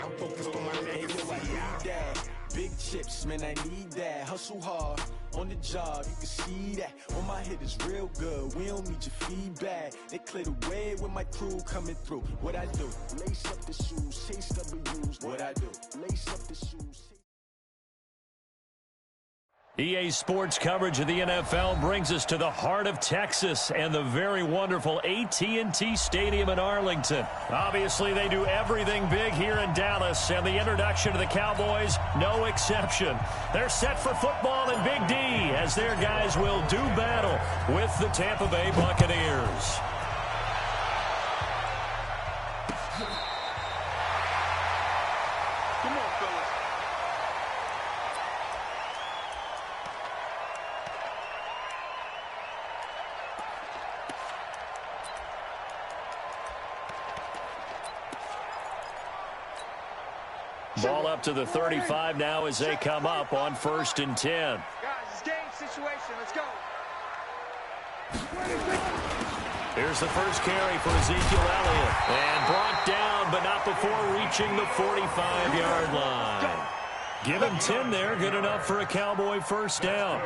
I'm focused on my next. I need that. Big chips, man, I need that. Hustle hard on the job, you can see that. On my head is real good, we don't need your feedback. They clear the way with my crew coming through. What I do? Lace up the shoes, chase W's. What I do? Lace up the shoes. EA Sports coverage of the NFL brings us to the heart of Texas and the very wonderful AT&T Stadium in Arlington. Obviously, they do everything big here in Dallas, and the introduction to the Cowboys, no exception. They're set for football in Big D as their guys will do battle with the Tampa Bay Buccaneers. Ball up to the 35 now as they come up on 1st and 10. Guys, it's game situation. Let's go. Here's the first carry for Ezekiel Elliott. And brought down, but not before reaching the 45-yard line. Give him 10 there. Good enough for a Cowboy first down.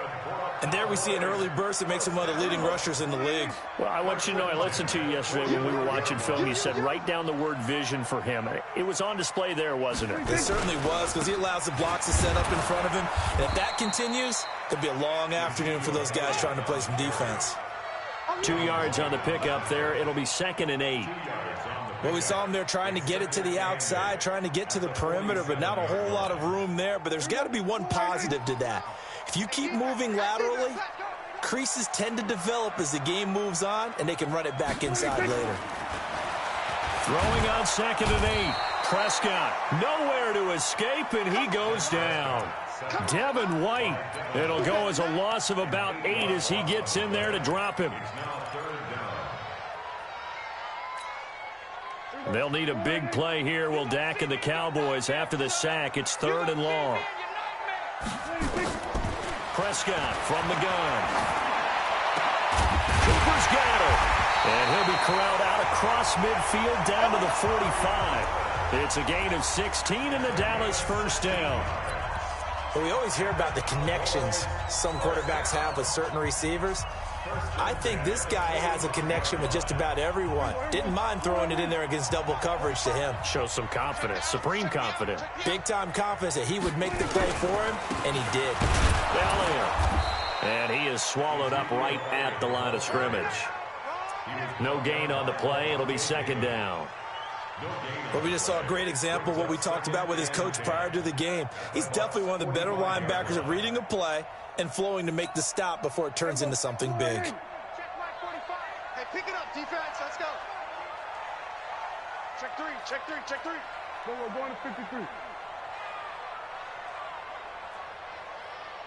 And there we see an early burst that makes him one of the leading rushers in the league. Well, I want you to know, I listened to you yesterday when we were watching film. You said write down the word vision for him. It was on display there, wasn't it? It certainly was, because he allows the blocks to set up in front of him. And if that continues, it'll be a long afternoon for those guys trying to play some defense. 2 yards on the pickup there. It'll be 2nd and 8. Well, we saw him there trying to get it to the outside, trying to get to the perimeter, but not a whole lot of room there. But there's got to be one positive to that. If you keep moving laterally, creases tend to develop as the game moves on, and they can run it back inside later. Throwing on 2nd and 8. Prescott nowhere to escape, and he goes down. Devin White. It'll go as a loss of about 8 as he gets in there to drop him. They'll need a big play here. Will Dak and the Cowboys after the sack. It's 3rd and long. Prescott from the gun. Cooper's got it. And he'll be corralled out across midfield down to the 45. It's a gain of 16 and the Dallas first down. Well, we always hear about the connections some quarterbacks have with certain receivers. I think this guy has a connection with just about everyone. Didn't mind throwing it in there against double coverage to him. Shows some confidence, supreme confidence. Big-time confidence that he would make the play for him, and he did. Elliott. And he is swallowed up right at the line of scrimmage. No gain on the play. It'll be 2nd down. Well, we just saw a great example of what we talked about with his coach prior to the game. He's definitely one of the better linebackers at reading a play and flowing to make the stop before it turns into something big. Hey, pick it up, defense. Let's go. Check 3, check 3, check 3. Go, we're going to 53.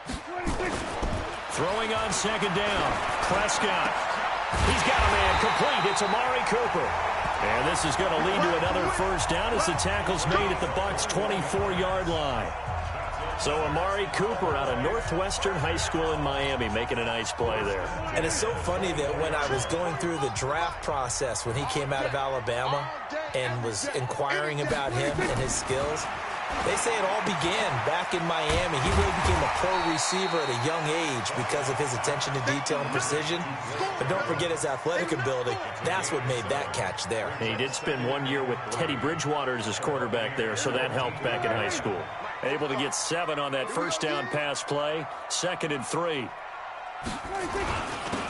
26. Throwing on 2nd down. Prescott. He's got a man complete. It's Amari Cooper. And this is going to lead to another first down as the tackle's made at the Bucs' 24-yard line. So Amari Cooper out of Northwestern High School in Miami making a nice play there. And it's so funny that when I was going through the draft process when he came out of Alabama and was inquiring about him and his skills, they say it all began back in Miami. He really became a pro receiver at a young age because of his attention to detail and precision. But don't forget his athletic ability. That's what made that catch there. And he did spend 1 year with Teddy Bridgewater as his quarterback there, so that helped back in high school. Able to get 7 on that first down pass play. 2nd and 3.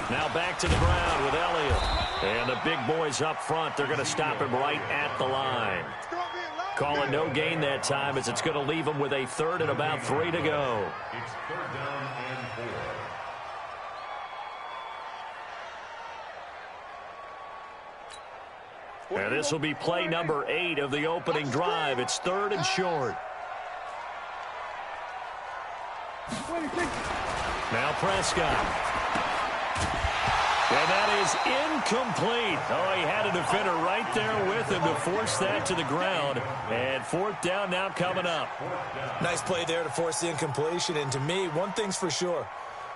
Now back to the ground with Elliott. And the big boys up front, they're going to stop him right at the line. Calling no gain that time as it's going to leave him with a 3rd and about 3 to go. It's 3rd down and 4. And this will be play number 8 of the opening drive. It's 3rd and short. Now Prescott. And that is incomplete. Oh, he had a defender right there with him to force that to the ground. And 4th down now coming up. Nice play there to force the incompletion. And to me, one thing's for sure.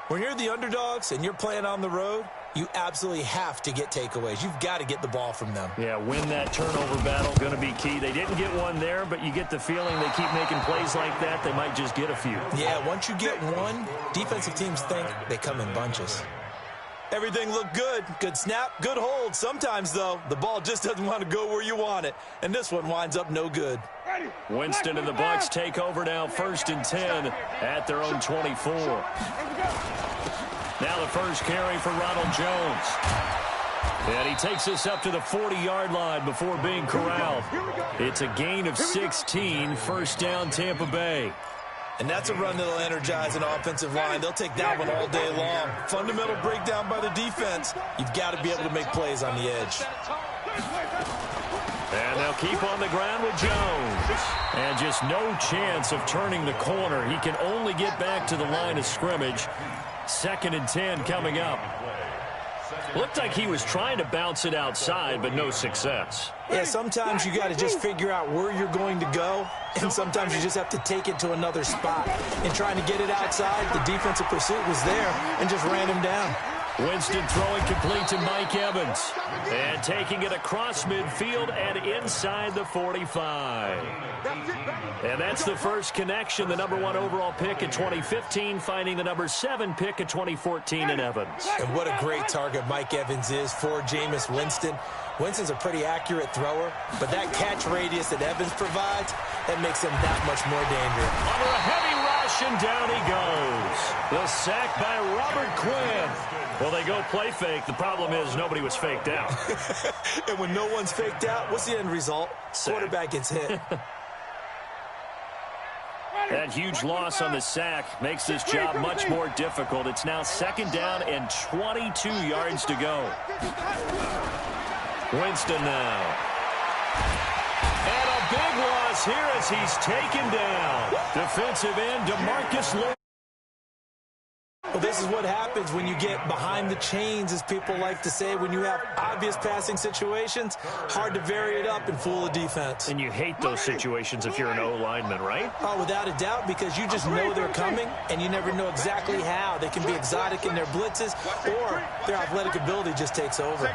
When you're the underdogs and you're playing on the road, you absolutely have to get takeaways. You've got to get the ball from them. Yeah, win that turnover battle, going to be key. They didn't get one there, but you get the feeling they keep making plays like that, they might just get a few. Yeah, once you get one, defensive teams think they come in bunches. Everything looked good. Good snap, good hold. Sometimes, though, the ball just doesn't want to go where you want it, and this one winds up no good. Winston and the Bucs take over now, 1st and 10 at their own 24. Now the first carry for Ronald Jones. And he takes us up to the 40-yard line before being corralled. It's a gain of 16, 1st down Tampa Bay. And that's a run that'll energize an offensive line. They'll take that one all day long. Fundamental breakdown by the defense. You've got to be able to make plays on the edge. And they'll keep on the ground with Jones. And just no chance of turning the corner. He can only get back to the line of scrimmage. 2nd and 10 coming up. Looked like he was trying to bounce it outside, but no success. Yeah, sometimes you got to just figure out where you're going to go, and sometimes you just have to take it to another spot. In trying to get it outside, the defensive pursuit was there and just ran him down. Winston throwing complete to Mike Evans. And taking it across midfield and inside the 45. And that's the first connection, the #1 overall pick in 2015, finding the #7 pick in 2014 in Evans. And what a great target Mike Evans is for Jameis Winston. Winston's a pretty accurate thrower, but that catch radius that Evans provides, that makes him that much more dangerous. Under a heavy rush, and down he goes. The sack by Robert Quinn. Well, they go play fake. The problem is nobody was faked out. And when no one's faked out, what's the end result? Sack. Quarterback gets hit. That huge loss on the sack makes this job much more difficult. It's now 2nd down and 22 yards to go. Winston now. And a big loss here as he's taken down. Defensive end DeMarcus Lawrence. Well, this is what happens when you get behind the chains, as people like to say. When you have obvious passing situations, hard to vary it up and fool the defense. And you hate those situations if you're an O-lineman, right? Oh, without a doubt, because you just know they're coming, and you never know exactly how. They can be exotic in their blitzes, or their athletic ability just takes over.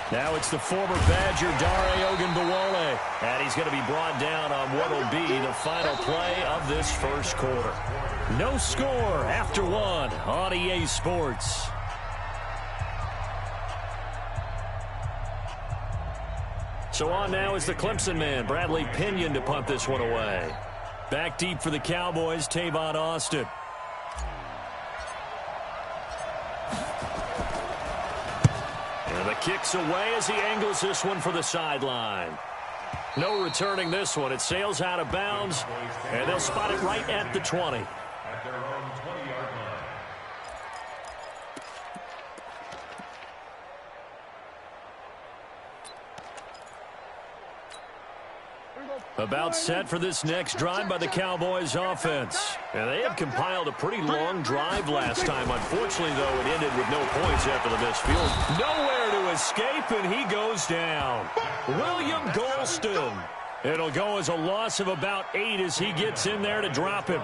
Now it's the former Badger, Dare Ogunbowale, and he's going to be brought down on what will be the final play of this first quarter. No score after 1 on EA Sports. So on now is the Clemson man, Bradley Pinion, to punt this one away. Back deep for the Cowboys, Tavon Austin. The kick's away as he angles this one for the sideline. No returning this one. It sails out of bounds, and they'll spot it right at the 20. At their own 20-yard line. About set for this next drive by the Cowboys offense. And they had compiled a pretty long drive last time. Unfortunately, though, it ended with no points after the missed field. Nowhere to escape, and he goes down. William Golston. It'll go as a loss of about 8 as he gets in there to drop him.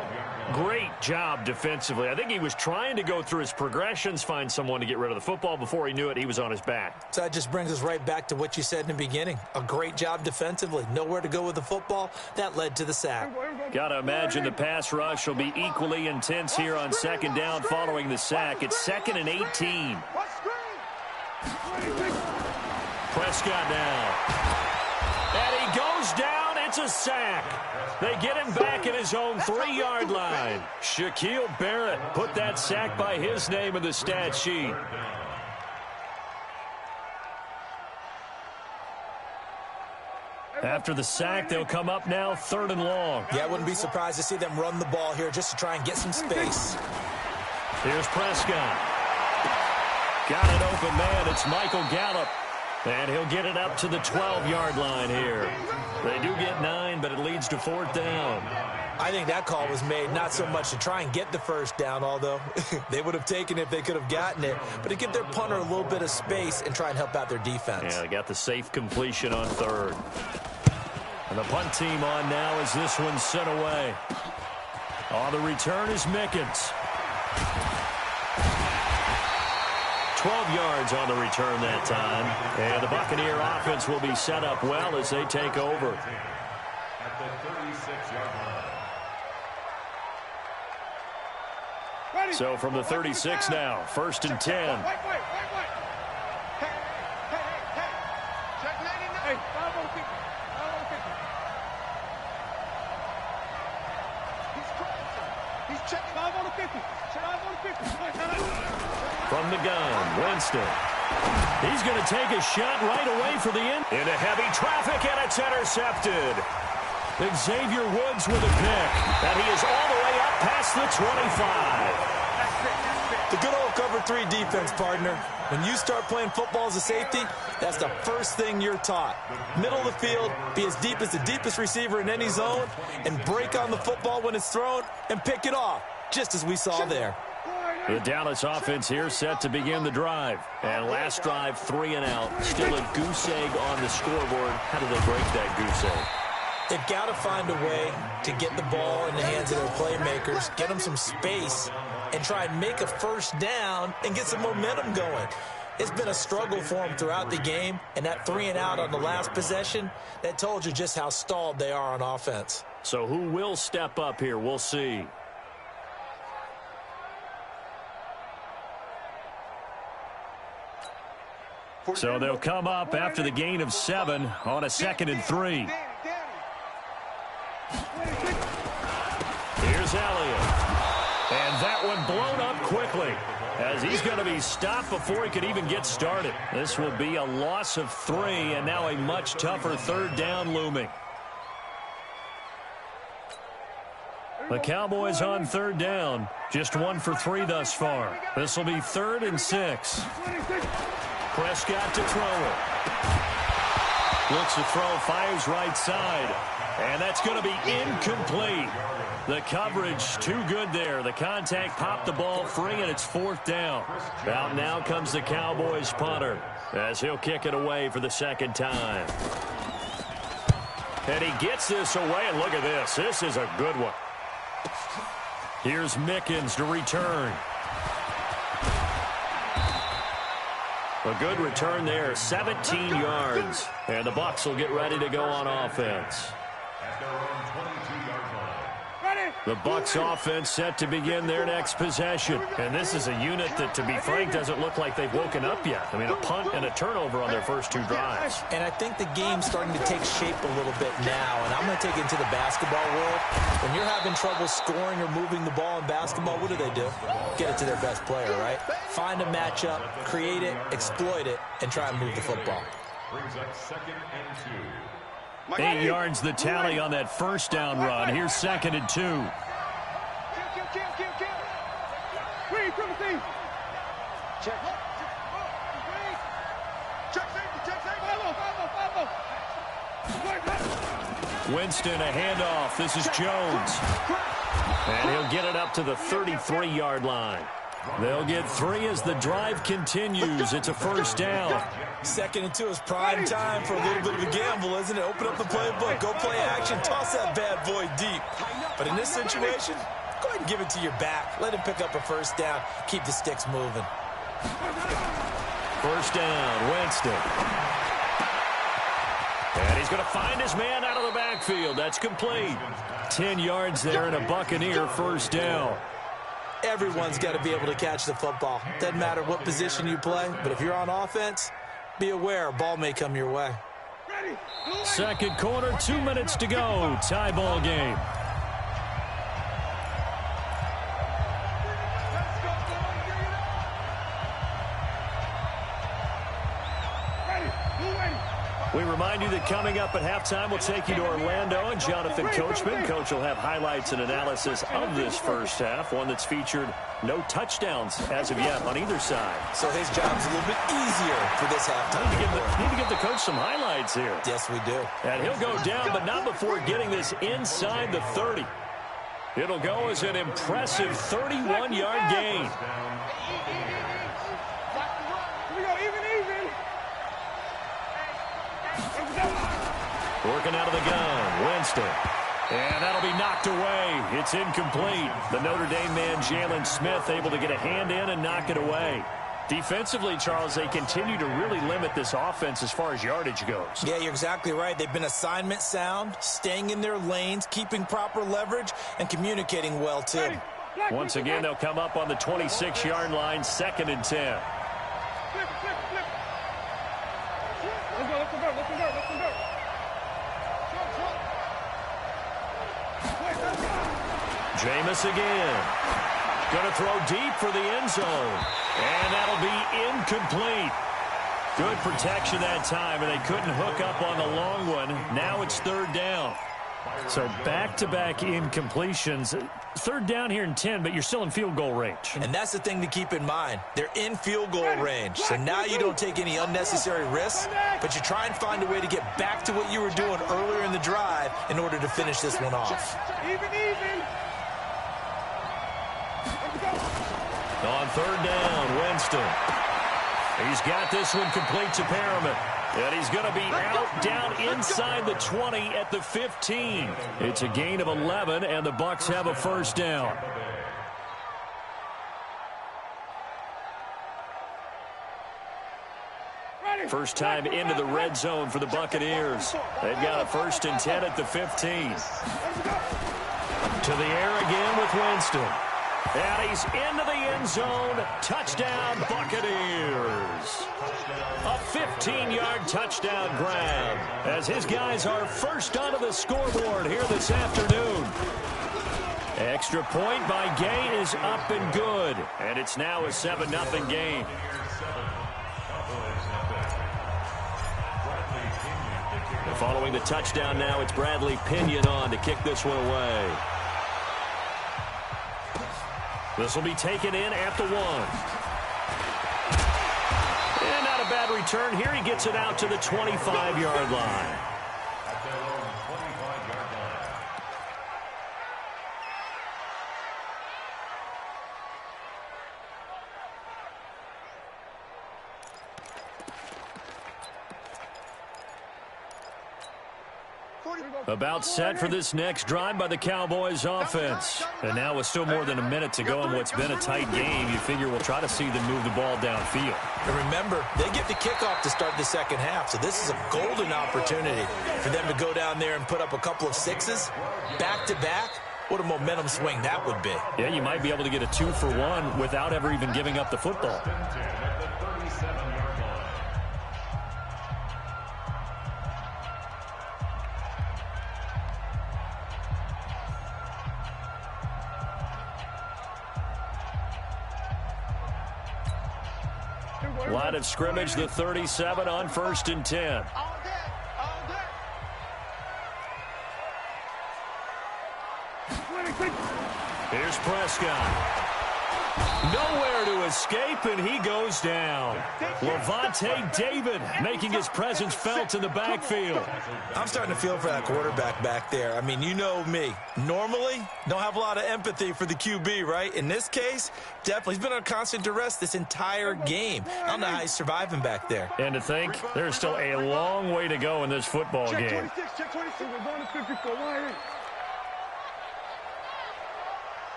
Great job defensively. I think he was trying to go through his progressions, find someone to get rid of the football. Before he knew it, he was on his back. So that just brings us right back to what you said in the beginning. A great job defensively. Nowhere to go with the football. That led to the sack. Got to imagine the pass rush will be equally intense here on 2nd down following the sack. It's 2nd and 18. Prescott now. And he goes down. It's a sack. They get him back at his own 3-yard line. Shaquille Barrett put that sack by his name in the stat sheet. After the sack, they'll come up now 3rd and long. Yeah, I wouldn't be surprised to see them run the ball here just to try and get some space. Here's Prescott. Got an open man. It's Michael Gallup. And he'll get it up to the 12-yard line here. They do get 9, but it leads to 4th down. I think that call was made not so much to try and get the first down, although they would have taken it if they could have gotten it, but to give their punter a little bit of space and try and help out their defense. Yeah, they got the safe completion on 3rd. And the punt team on now as this one's sent away. On the return is Mickens. 12 yards on the return that time. And the Buccaneer offense will be set up well as they take over. At the 36-yard line. So from the 36 now, 1st and 10. Wait. Hey. Check 99. Hey, 550. He's crossing. He's checking 550. 550. From the gun, Winston. He's going to take a shot right away for the end. Into heavy traffic, and it's intercepted. Xavier Woods with a pick. And he is all the way up past the 25. The good old cover 3 defense, partner. When you start playing football as a safety, that's the first thing you're taught. Middle of the field, be as deep as the deepest receiver in any zone, and break on the football when it's thrown and pick it off, just as we saw there. The Dallas offense here set to begin the drive. And last drive, 3 and out. Still a goose egg on the scoreboard. How do they break that goose egg? They've got to find a way to get the ball in the hands of their playmakers, get them some space, and try and make a first down and get some momentum going. It's been a struggle for them throughout the game, and that 3 and out on the last possession, that told you just how stalled they are on offense. So who will step up here? We'll see. So they'll come up after the gain of 7 on a 2nd and 3. Here's Elliott. And that one blown up quickly as he's going to be stopped before he could even get started. This will be a loss of 3 and now a much tougher 3rd down looming. The Cowboys on 3rd down. Just 1 for 3 thus far. This will be 3rd and 6. Prescott to throw it. Looks to throw, fires right side. And that's going to be incomplete. The coverage too good there. The contact popped the ball free, and it's 4th down. Out now comes the Cowboys punter as he'll kick it away for the 2nd time. And he gets this away, and look at this. This is a good one. Here's Mickens to return. A good return there, 17 yards. And the Bucs will get ready to go on offense. At their own 22-yard line. The Bucs offense set to begin their next possession. And this is a unit that, to be frank, doesn't look like they've woken up yet. I mean, a punt and a turnover on their first 2 drives. And I think the game's starting to take shape a little bit now. And I'm going to take it into the basketball world. When you're having trouble scoring or moving the ball in basketball, what do? Get it to their best player, right? Find a matchup, create it, exploit it, and try and move the football. Brings up 2nd and 2. 8 yards the tally on that first down run. Here's 2nd and 2. Winston, a handoff. This is Jones. And he'll get it up to the 33-yard line. They'll get 3 as the drive continues. It's a first down. 2nd and 2 is prime time for a little bit of a gamble, isn't it? Open up the playbook, go play action, toss that bad boy deep. But in this situation, go ahead and give it to your back. Let him pick up a first down. Keep the sticks moving. First down, Winston. And he's going to find his man out of the backfield. That's complete. 10 yards there and a Buccaneer first down. Everyone's got to be able to catch the football. Doesn't matter what position you play, but if you're on offense, be aware a ball may come your way. Second quarter, 2 minutes to go. Tie ball game. We remind you that coming up at halftime, we'll take you to Orlando and Jonathan Coachman. Coach will have highlights and analysis of this first half, one that's featured no touchdowns as of yet on either side. So his job's a little bit easier for this halftime. Need to give the coach some highlights here. Yes, we do. And he'll go down, but not before getting this inside the 30. It'll go as an impressive 31-yard gain. Working out of the gun, Winston. And that'll be knocked away. It's incomplete. The Notre Dame man, Jalen Smith, able to get a hand in and knock it away. Defensively, Charles, they continue to really limit this offense as far as yardage goes. Yeah, you're exactly right. They've been assignment sound, staying in their lanes, keeping proper leverage, and communicating well, too. Once again, they'll come up on the 26-yard line, 2nd and 10. Jameis again. Going to throw deep for the end zone. And that'll be incomplete. Good protection that time, and they couldn't hook up on the long one. Now it's 3rd down. So back-to-back incompletions. 3rd down here in 10, but you're still in field goal range. And that's the thing to keep in mind. They're in field goal range. So now you don't take any unnecessary risks, but you try and find a way to get back to what you were doing earlier in the drive in order to finish this one off. Even. On 3rd down, Winston. He's got this one complete to Perriman. And he's going to be out down inside the 20 at the 15. It's a gain of 11, and the Bucs have a 1st down. First time into the red zone for the Buccaneers. They've got a 1st and 10 at the 15. To the air again with Winston. And he's into the end zone. Touchdown, Buccaneers. A 15-yard touchdown grab as his guys are first onto the scoreboard here this afternoon. Extra point by Gay is up and good. And it's now a 7-0 game. And following the touchdown now, it's Bradley Pinion on to kick this one away. This will be taken in at the 1. And not a bad return here. He gets it out to the 25-yard line. About set for this next drive by the Cowboys offense. And now with still more than a minute to go in what's been a tight game, you figure we'll try to see them move the ball downfield. And remember, they get the kickoff to start the 2nd half, so this is a golden opportunity for them to go down there and put up a couple of 6s back-to-back. What a momentum swing that would be. Yeah, you might be able to get a 2-for-1 without ever even giving up the football. Line of scrimmage, the 37 on 1st and 10. Here's Prescott. Nowhere to escape, and he goes down. Levante David making his presence felt in the backfield. I'm starting to feel for that quarterback back there. I mean, you know me. Normally, don't have a lot of empathy for the QB, right? In this case, definitely. He's been on constant duress this entire game. I don't know how he's surviving back there. And to think, there's still a long way to go in this football game. Check 26. We're going to 54. Why?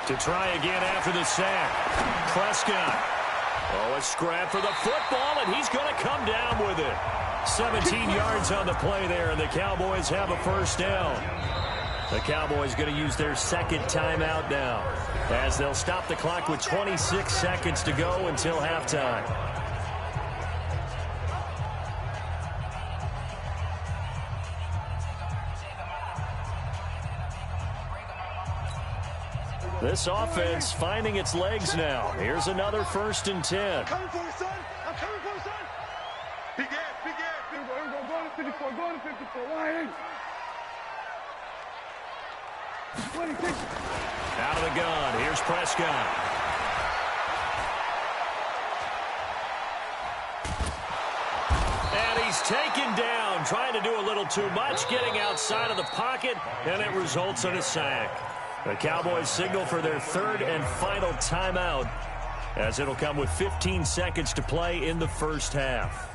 To try again after the sack. Prescott. Oh, a scrap for the football, and he's going to come down with it. 17 yards on the play there, and the Cowboys have a 1st down. The Cowboys going to use their 2nd timeout now, as they'll stop the clock with 26 seconds to go until halftime. This offense finding its legs now. Here's another 1st and 10. I'm coming for you, son. I'm coming for you, son. Big ass. Here we go. Go to 54. Go to 54. Why? 26. Out of the gun. Here's Prescott. And he's taken down, trying to do a little too much, getting outside of the pocket, and it results in a sack. The Cowboys signal for their 3rd and final timeout, as it'll come with 15 seconds to play in the 1st half.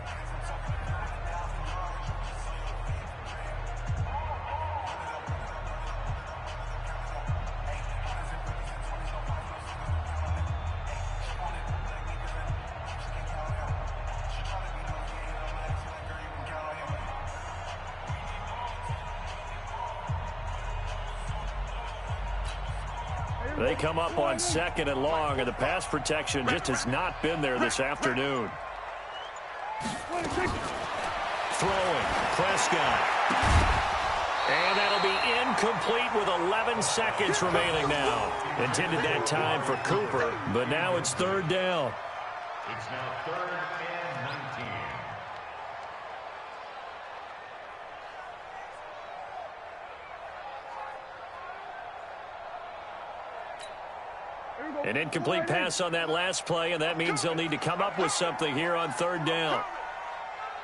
They come up on 2nd and long, and the pass protection just has not been there this afternoon. Throwing, Prescott. And that'll be incomplete with 11 seconds remaining now. Intended that time for Cooper, but now it's 3rd down. It's now 3rd and 19. An incomplete pass on that last play, and that means they'll need to come up with something here on 3rd down.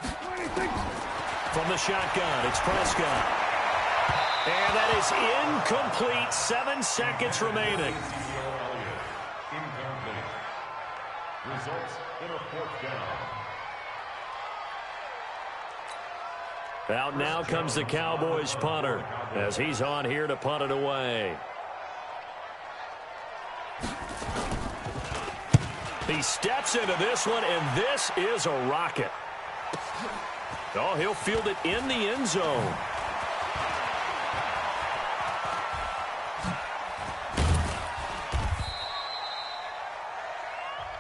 From the shotgun, it's Prescott. And that is incomplete. 7 seconds remaining. Incomplete. Results in a 4th down. Out now comes the Cowboys punter as he's on here to punt it away. He steps into this one, and this is a rocket. Oh, he'll field it in the end zone.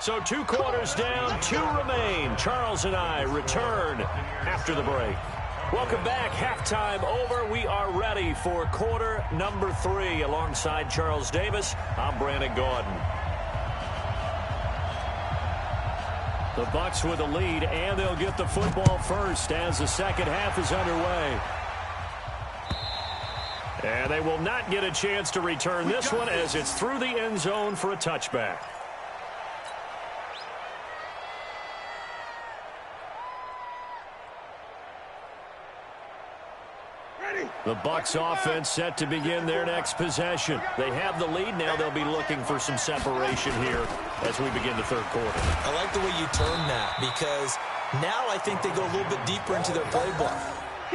So 2 quarters down, 2 remain. Charles and I return after the break. Welcome back. Halftime over. We are ready for quarter number 3. Alongside Charles Davis, I'm Brandon Gordon. The Bucs with the lead, and they'll get the football first as the second half is underway. And they will not get a chance to return this one as it's through the end zone for a touchback. The Bucs offense set to begin their next possession. They have the lead. Now they'll be looking for some separation here as we begin the 3rd quarter. I like the way you term that, because now I think they go a little bit deeper into their playbook.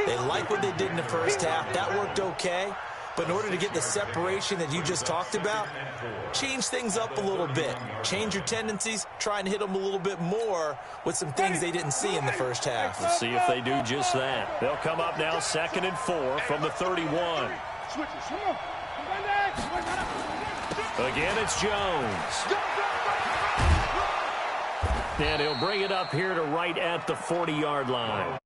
They like what they did in the first half. That worked okay. But in order to get the separation that you just talked about, change things up a little bit. Change your tendencies, try and hit them a little bit more with some things they didn't see in the first half. We'll see if they do just that. They'll come up now 2nd and 4 from the 31. Again, it's Jones. And he'll bring it up here to right at the 40-yard line.